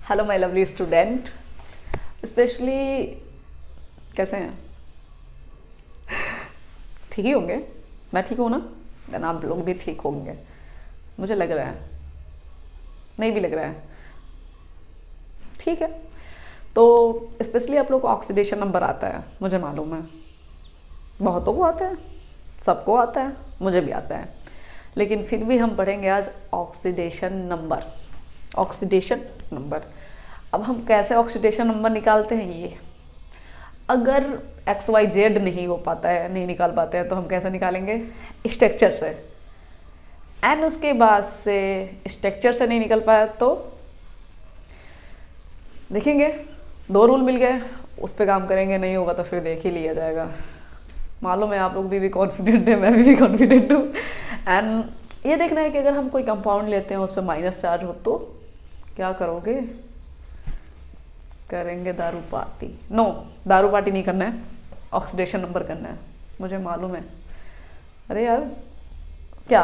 Hello my lovely student, specially कैसे हैं? ठीक ही होंगे। मैं ठीक हूँ ना? देन आप लोग भी ठीक होंगे, मुझे लग रहा है। नहीं भी लग रहा है, ठीक है। तो स्पेशली आप लोग को ऑक्सीडेशन नंबर आता है, मुझे मालूम है। बहुतों को आता है, सबको आता है, मुझे भी आता है। लेकिन फिर भी हम पढ़ेंगे आज ऑक्सीडेशन नंबर। ऑक्सीडेशन नंबर, अब हम कैसे ऑक्सीडेशन नंबर निकालते हैं ये, अगर XYZ नहीं हो पाता है, नहीं निकाल पाते हैं, तो हम कैसे निकालेंगे? स्ट्रक्चर से। एंड उसके बाद से स्ट्रक्चर से नहीं निकल पाया तो देखेंगे, 2 रूल मिल गए, उस पर काम करेंगे। नहीं होगा तो फिर देख ही लिया जाएगा। मालूम है आप लोग भी कॉन्फिडेंट है, मैं भी कॉन्फिडेंट हूँ। एंड ये देखना है कि अगर हम कोई कंपाउंड लेते हैं उस पर माइनस चार्ज हो तो क्या करोगे? करेंगे दारू पार्टी। नो, दारू पार्टी नहीं करना है, ऑक्सीडेशन नंबर करना है, मुझे मालूम है। अरे यार क्या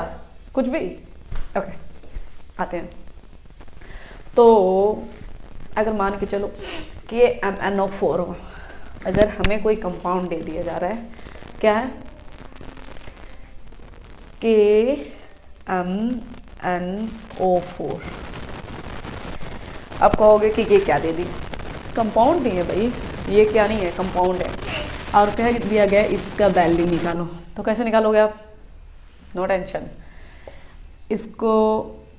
कुछ भी। ओके, आते हैं। तो अगर मान के चलो कि ये MnO4 हो, अगर हमें कोई कंपाउंड दे दिया जा रहा है, क्या है कि MnO4, आप कहोगे कि ये क्या दे दी? कंपाउंड नहीं है भाई, ये क्या नहीं है, कंपाउंड है। और क्या दिया गया, इसका वैल्यू निकालो। तो कैसे निकालोगे आप? नो टेंशन, इसको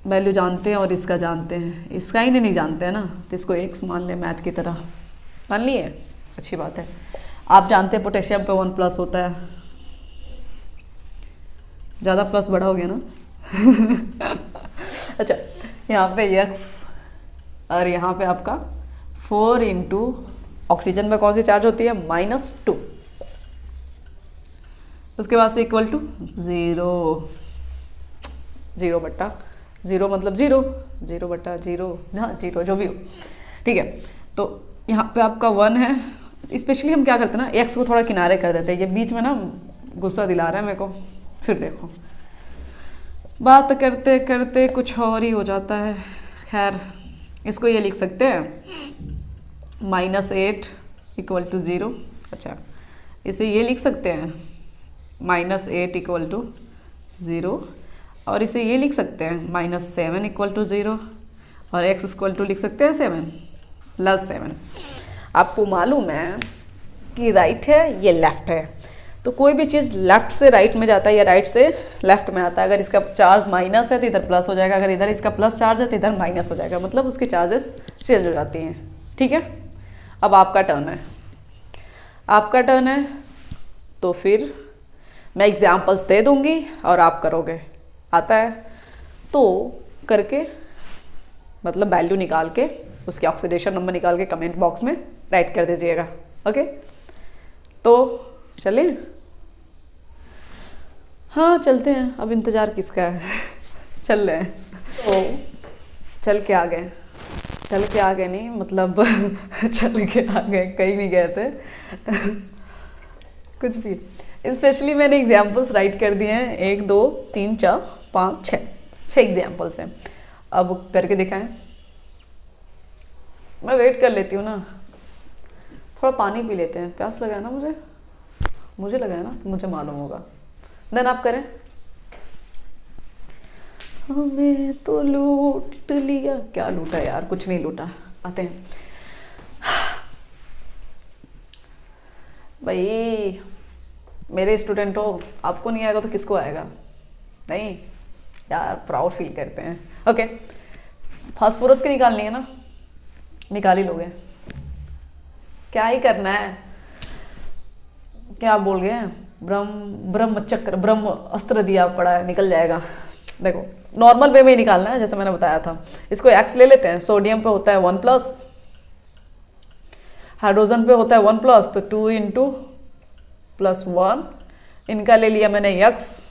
वैल्यू जानते हैं और इसका जानते हैं, इसका ही नहीं जानते हैं ना, तो इसको x मान ले, मैथ की तरह मान लिए, अच्छी बात है। आप जानते हैं पोटेशियम पे 1+ होता है, ज़्यादा प्लस बड़ा हो गया ना। अच्छा, यहाँ पे x और यहाँ पे आपका 4 इंटू ऑक्सीजन में कौन सी चार्ज होती है? -2। उसके बाद से इक्वल टू 0, 0 बट्टा 0 मतलब 0, 0 बट्टा 0, हाँ 0 जो भी हो, ठीक है। तो यहाँ पे आपका 1 है। स्पेशली हम क्या करते हैं ना, x को थोड़ा किनारे कर देते हैं, ये बीच में ना गुस्सा दिला रहा है मेरे को। फिर देखो, बात करते करते कुछ और ही हो जाता है। खैर, इसको ये लिख सकते हैं -8 इक्वल टू 0। अच्छा, इसे ये लिख सकते हैं -8 इक्वल टू 0, और इसे ये लिख सकते हैं -7 इक्वल टू 0, और x इक्वल टू लिख सकते हैं 7 + 7। आपको मालूम है कि राइट है, ये लेफ्ट है, तो कोई भी चीज़ लेफ्ट से राइट में जाता है या राइट से लेफ्ट में आता है। अगर इसका चार्ज माइनस है तो इधर प्लस हो जाएगा, अगर इधर इसका प्लस चार्ज है तो इधर माइनस हो जाएगा, मतलब उसकी चार्जेस चेंज हो जाती हैं, ठीक है। अब आपका टर्न है, आपका टर्न है, तो फिर मैं एग्जाम्पल्स दे दूंगी और आप करोगे। आता है तो करके, मतलब वैल्यू निकाल के, उसके ऑक्सीडेशन नंबर निकाल के कमेंट बॉक्स में राइट कर दीजिएगा। ओके, तो चलें? हाँ चलते हैं, अब इंतज़ार किसका है। चल रहे हैं, तो चल के आ गए। चल के आ गए नहीं, मतलब चल के आ गए, कहीं नहीं गए थे। कुछ भी। स्पेशली मैंने एग्जाम्पल्स राइट कर दिए हैं, 1 2 3 4 5 6 एग्जाम्पल्स हैं। अब करके दिखाएं। मैं वेट कर लेती हूँ ना, थोड़ा पानी पी लेते हैं, प्यास लगा है ना मुझे लगा है ना, तो मुझे मालूम होगा। देन आप करें। हमें तो लूट लिया। क्या लूटा यार? कुछ नहीं लूटा। आते हैं भाई, मेरे स्टूडेंट हो, आपको नहीं आएगा तो किसको आएगा? नहीं यार, प्राउड फील करते हैं। ओके, फास्फोरस की निकालनी है ना, निकाल ही लोगे, क्या ही करना है। क्या बोल गए? ब्रह्मचक्र, ब्रह्म अस्त्र दिया पड़ा है, निकल जाएगा। देखो, नॉर्मल वे में ही निकालना है, जैसे मैंने बताया था। इसको x ले लेते हैं, सोडियम पे होता है 1+, हाइड्रोजन पे होता है 1+, तो 2 इंटू +1, इनका ले लिया मैंने x।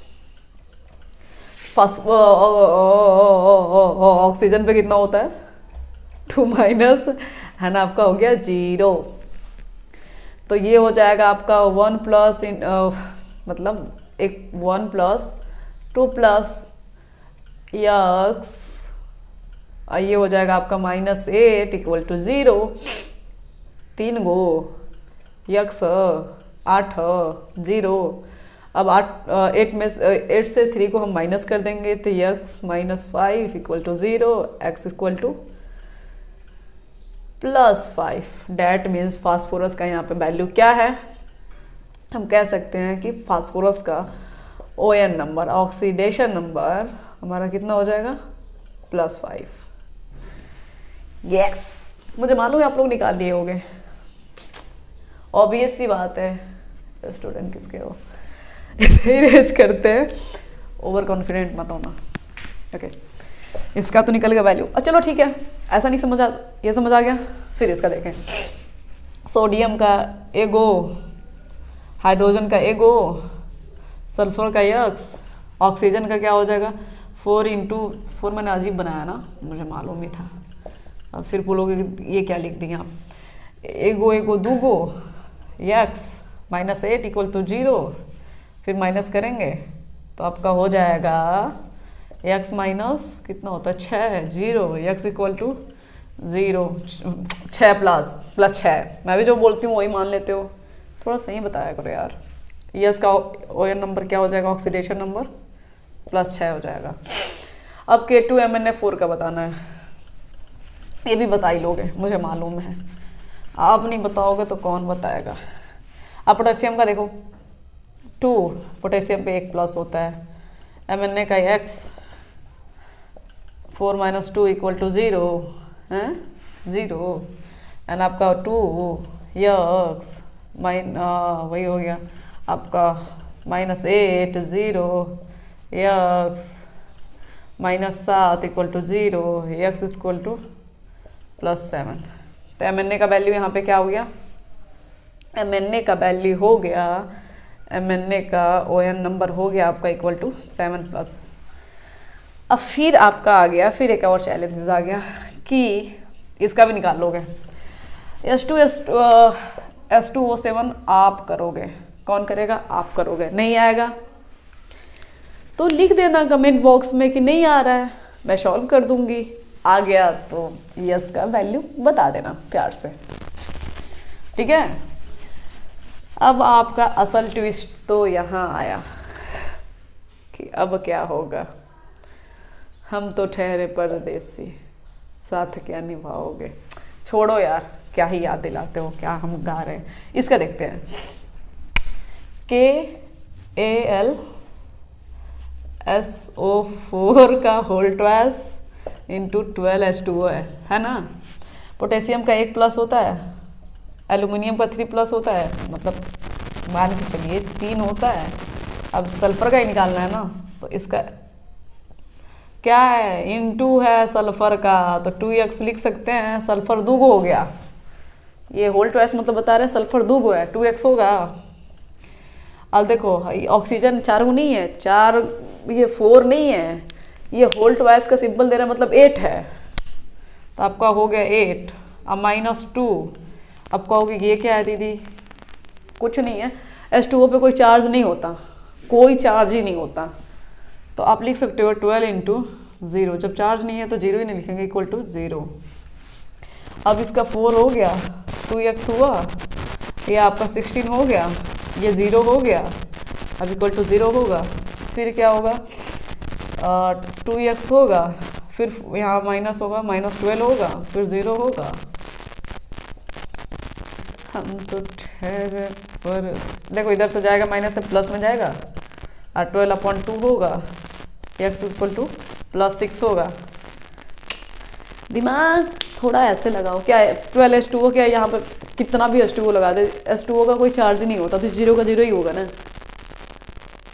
ऑक्सीजन पे कितना होता है? 2- है ना, आपका हो गया 0। तो ये हो जाएगा आपका 1+, मतलब एक 1+, 2+ x और ये हो जाएगा आपका -8 इक्वल टू 0। 3 go x 8 0। अब 8 में 8 से 3 को हम माइनस कर देंगे तो x -5 equal to 0, x equal to +5। That means phosphorus का यहाँ पे वैल्यू क्या है, हम कह सकते हैं कि फास्फोरस का ON नंबर, ऑक्सीडेशन नंबर हमारा कितना हो जाएगा, +5। यस, मुझे मालूम है आप लोग निकाल लिए होंगे, ऑब्वियस सी बात है, स्टूडेंट किसके हो इसे रेज करते हैं, ओवर कॉन्फिडेंट मत होना। ओके, इसका तो निकल गया वैल्यू। चलो ठीक है, ऐसा नहीं समझ ये समझ आ गया। फिर इसका देखें, सोडियम का एगो, हाइड्रोजन का एगो, सल्फर का यक्स, ऑक्सीजन का क्या हो जाएगा 4 × 4। मैंने अजीब बनाया ना, मुझे मालूम ही था। अब फिर बोलोगे ये क्या लिख दिया आप, एगो एगो दूगो यक्स -8 इक्वल टू 0। फिर माइनस करेंगे तो आपका हो जाएगा x माइनस कितना होता है 6, 0, x इक्वल टू 0, 6 प्लस 6। मैं भी जो बोलती हूँ वही मान लेते हो, थोड़ा सही बताया करो यार। यस का ON नंबर क्या हो जाएगा, ऑक्सीडेशन नंबर +6 हो जाएगा। अब K2MnO4 का बताना है, ये भी बता ही लोगे, मुझे मालूम है। आप नहीं बताओगे तो कौन बताएगा। अब पोटेशियम का देखो, 2 पोटेशियम पे 1 प्लस होता है, Na का x 4 - 2 इक्वल टू 0 है 0, एंड आपका 2 यक्स वही हो गया आपका -8 0 x -7 equal to 0, x equal to +7। तो Na का वैल्यू यहाँ पे क्या हो गया, Na का वैल्यू हो गया, Na का ON नंबर हो गया आपका इक्वल टू 7+। अब फिर आपका आ गया, फिर एक और चैलेंज आ गया कि इसका भी निकाल लोगे। H2SO7 आप करोगे, कौन करेगा, आप करोगे। नहीं आएगा तो लिख देना कमेंट बॉक्स में कि नहीं आ रहा है, मैं सॉल्व कर दूंगी। आ गया तो यस का वैल्यू बता देना प्यार से, ठीक है। अब आपका असल ट्विस्ट तो यहाँ आया कि अब क्या होगा, हम तो ठहरे परदेसी, साथ क्या निभाओगे। छोड़ो यार, क्या ही याद दिलाते हो, क्या हम गा रहे हैं। इसका देखते हैं, KAlSO4 का होल ट्वाइस इंटू 12H2O है ना। पोटेशियम का 1 प्लस होता है, एल्यूमिनियम का 3 प्लस होता है, मतलब मान के चलिए 3 होता है। अब सल्फर का ही निकालना है ना, तो इसका क्या है, इंटू है सल्फर का, तो 2x लिख सकते हैं। सल्फर 2 हो गया, ये होल ट्वाइस मतलब बता रहे हैं सल्फर 2 है, 2x होगा। अब देखो ऑक्सीजन 4 नहीं है, 4 ये 4 नहीं है, ये होल ट्वाइस का सिंबल दे रहा है मतलब 8 है, तो आपका हो गया 8। अब -2 अब कहोगे ये क्या है दीदी, कुछ नहीं है, H2O पे कोई चार्ज नहीं होता, कोई चार्ज ही नहीं होता, तो आप लिख सकते हो 12 × 0। जब चार्ज नहीं है तो 0 ही नहीं लिखेंगे, इक्वल टू 0। अब इसका 4 हो गया, 2x हुआ, ये आपका 16 हो गया, ये 0 हो गया, अब इक्वल टू 0 होगा। फिर क्या होगा, 2x होगा, फिर यहाँ माइनस होगा, -12 होगा, फिर 0 होगा। हम तो ठहरे पर देखो, इधर से जाएगा माइनस से प्लस में जाएगा, और 12/2 होगा, x इक्वल टू +6 होगा। दिमाग थोड़ा ऐसे लगाओ, क्या है 12H2O, क्या यहाँ पे कितना भी H2O लगा दे, H2O का कोई चार्ज ही नहीं होता, तो 0 का 0 ही होगा ना।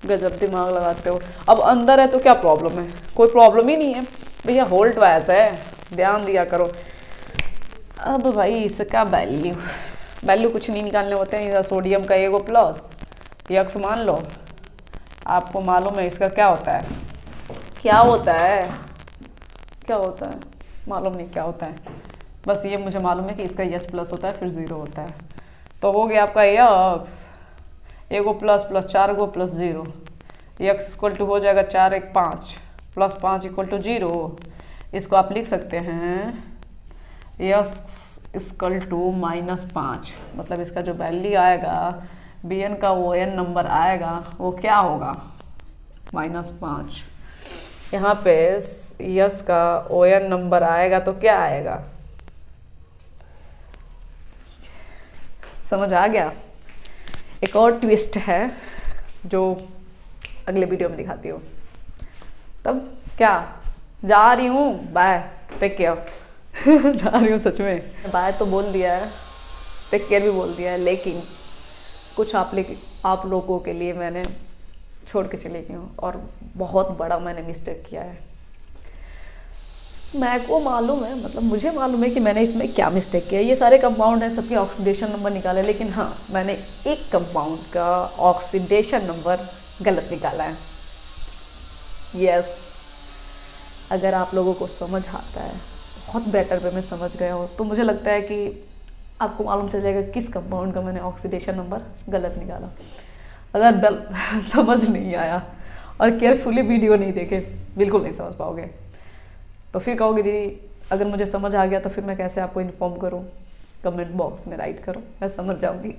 गजब दिमाग लगाते हो। अब अंदर है तो क्या प्रॉब्लम है, कोई प्रॉब्लम ही नहीं है भैया, होल ट्वाइस है, ध्यान दिया करो। अब भाई इसका वैल्यू कुछ नहीं निकालने होते हैं, इधर सोडियम का एगो प्लस यक्स मान लो, आपको मालूम है इसका क्या होता है, क्या होता है, क्या होता है मालूम नहीं क्या होता है, बस ये मुझे मालूम है कि इसका यस प्लस होता है फिर 0 होता है। तो हो गया आपका यक्स एगो प्लस प्लस 4 गो प्लस 0, यक्स इक्वल टू हो जाएगा 4 1 5 +5 इक्वल टू 0, इसको आप लिख सकते हैं यस इक्वल टू -5, मतलब इसका जो वैल्यू आएगा Bn का ON नंबर आएगा वो क्या होगा, -5। यहाँ पे यस का ON नंबर आएगा तो क्या आएगा, समझ आ गया। एक और ट्विस्ट है जो अगले वीडियो में दिखाती हूँ। तब क्या, जा रही हूँ, बाय, टेक केयर। जा रही हूँ सच में, बाय तो बोल दिया है, टेक केयर भी बोल दिया है, लेकिन कुछ आप लोगों के लिए मैंने छोड़ के चली गई हूँ और बहुत बड़ा मैंने मिस्टेक किया है। मैं को मालूम है, मतलब मुझे मालूम है कि मैंने इसमें क्या मिस्टेक किया है। ये सारे कंपाउंड हैं, सबके ऑक्सीडेशन नंबर निकाले, लेकिन हाँ मैंने एक कंपाउंड का ऑक्सीडेशन नंबर गलत निकाला है। यस, अगर आप लोगों को समझ आता है, बहुत बेटर वे में समझ गए हो, तो मुझे लगता है कि आपको मालूम चल जाएगा किस कंपाउंड का मैंने ऑक्सीडेशन नंबर गलत निकाला। अगर समझ नहीं आया और केयरफुली वीडियो नहीं देखे, बिल्कुल नहीं समझ पाओगे। तो फिर कहोगे दीदी अगर मुझे समझ आ गया तो फिर मैं कैसे आपको इन्फॉर्म करूं, कमेंट बॉक्स में राइट करो, मैं समझ जाऊंगी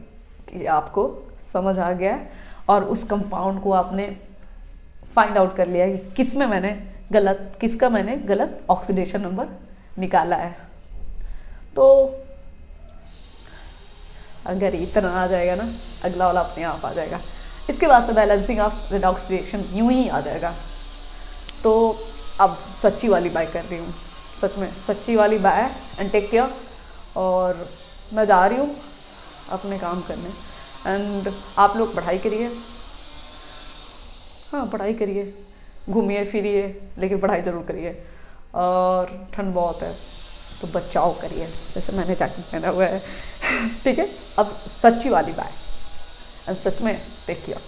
कि आपको समझ आ गया है और उस कंपाउंड को आपने फाइंड आउट कर लिया है कि किसका मैंने गलत ऑक्सीडेशन नंबर निकाला है। तो अगर इतना आ जाएगा ना, अगला वाला अपने आप आ जाएगा। इसके बाद से बैलेंसिंग ऑफ रेडॉक्स रिएक्शन यूं ही आ जाएगा। तो अब सच्ची वाली बाय कर रही हूँ, सच में सच्ची वाली बाय एंड टेक केयर। और मैं जा रही हूँ अपने काम करने, एंड आप लोग पढ़ाई करिए, हाँ पढ़ाई करिए, घूमिए फिरिए, लेकिन पढ़ाई ज़रूर करिए। और ठंड बहुत है तो बचाव करिए, जैसे मैंने जैकेट पहना हुआ है। ठीक है, अब सच्ची वाली बाय एंड सच में टेक केयर।